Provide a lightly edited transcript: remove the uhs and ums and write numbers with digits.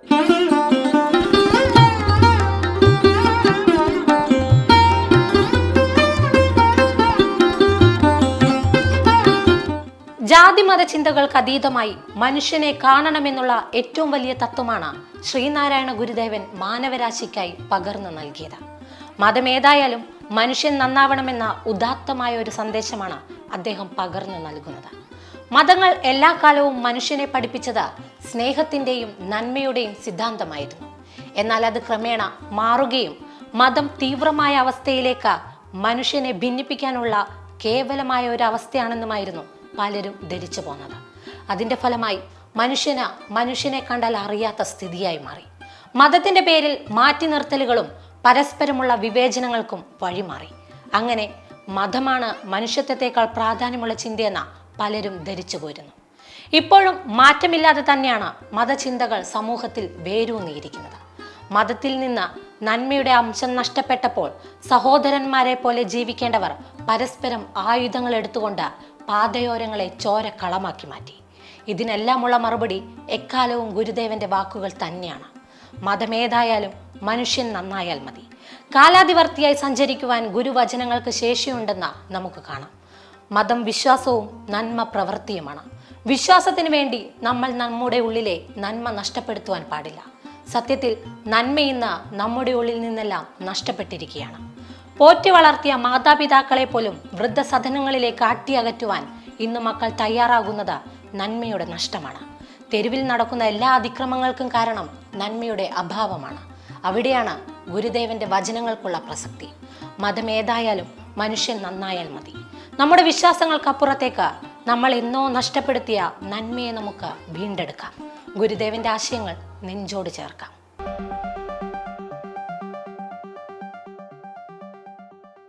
ജാതിമത ചിന്തകൾക്ക് അതീതമായി മനുഷ്യനെ കാണണമെന്നുള്ള ഏറ്റവും വലിയ തത്വമാണ് ശ്രീനാരായണ ഗുരുദേവൻ മാനവരാശിക്കായി പകർന്നു നൽകിയത്. മതമേതായാലും മനുഷ്യൻ നന്നാവണമെന്ന ഉദാത്തമായ ഒരു സന്ദേശമാണ് അദ്ദേഹം പകർന്നു നൽകുന്നത്. മതങ്ങൾ എല്ലാ കാലവും മനുഷ്യനെ പഠിപ്പിച്ചത് സ്നേഹത്തിന്റെയും നന്മയുടെയും സിദ്ധാന്തമായിരുന്നു. എന്നാൽ അത് ക്രമേണ മാറുകയും മതം തീവ്രമായ അവസ്ഥയിലേക്ക് മനുഷ്യനെ ഭിന്നിപ്പിക്കാനുള്ള കേവലമായ ഒരു അവസ്ഥയാണെന്നുമായിരുന്നു പലരും ധരിച്ചു പോന്നത്. അതിന്റെ ഫലമായി മനുഷ്യനെ കണ്ടാൽ അറിയാത്ത സ്ഥിതിയായി മാറി. മതത്തിന്റെ പേരിൽ മാറ്റി നിർത്തലുകളും പരസ്പരമുള്ള വിവേചനങ്ങൾക്കും വഴിമാറി. അങ്ങനെ മതമാണ് മനുഷ്യത്വത്തെക്കാൾ പ്രാധാന്യമുള്ള ചിന്തയെന്ന പലരും ധരിച്ചു പോരുന്നു. ഇപ്പോഴും മാറ്റമില്ലാതെ തന്നെയാണ് മതചിന്തകൾ സമൂഹത്തിൽ വേരൂന്നിയിരിക്കുന്നത്. മതത്തിൽ നിന്ന് നന്മയുടെ അംശം നഷ്ടപ്പെട്ടപ്പോൾ സഹോദരന്മാരെ പോലെ ജീവിക്കേണ്ടവർ പരസ്പരം ആയുധങ്ങൾ എടുത്തുകൊണ്ട് പാതയോരങ്ങളെ ചോരക്കളമാക്കി മാറ്റി. ഇതിനെല്ലാമുള്ള മറുപടി എക്കാലവും ഗുരുദേവന്റെ വാക്കുകൾ തന്നെയാണ്. മതമേതായാലും മനുഷ്യൻ നന്നായാൽ മതി. കാലാതിവർത്തിയായി സഞ്ചരിക്കുവാൻ ഗുരുവചനങ്ങൾക്ക് ശേഷിയുണ്ടെന്ന് നമുക്ക് കാണാം. മതം വിശ്വാസവും നന്മ പ്രവൃത്തിയുമാണ്. വിശ്വാസത്തിന് വേണ്ടി നമ്മൾ നമ്മുടെ ഉള്ളിലെ നന്മ നഷ്ടപ്പെടുത്തുവാൻ പാടില്ല. സത്യത്തിൽ നന്മ ഇന്ന് നമ്മുടെ ഉള്ളിൽ നിന്നെല്ലാം നഷ്ടപ്പെട്ടിരിക്കുകയാണ്. പോറ്റി വളർത്തിയ മാതാപിതാക്കളെ പോലും വൃദ്ധസദനങ്ങളിലേക്ക് അകറ്റുവാൻ ഇന്ന് മക്കൾ തയ്യാറാകുന്നത് നന്മയുടെ നഷ്ടമാണ്. തെരുവിൽ നടക്കുന്ന എല്ലാ അതിക്രമങ്ങൾക്കും കാരണം നന്മയുടെ അഭാവമാണ്. അവിടെയാണ് ഗുരുദേവന്റെ വചനങ്ങൾക്കുള്ള പ്രസക്തി. മതമേതായാലും മനുഷ്യൻ നന്നായാൽ മതി. നമ്മുടെ വിശ്വാസങ്ങൾക്കപ്പുറത്തേക്ക് നമ്മൾ എന്നോ നഷ്ടപ്പെടുത്തിയ നന്മയെ നമുക്ക് വീണ്ടെടുക്കാം. ഗുരുദേവന്റെ ആശയങ്ങൾ നെഞ്ചോട് ചേർക്കാം.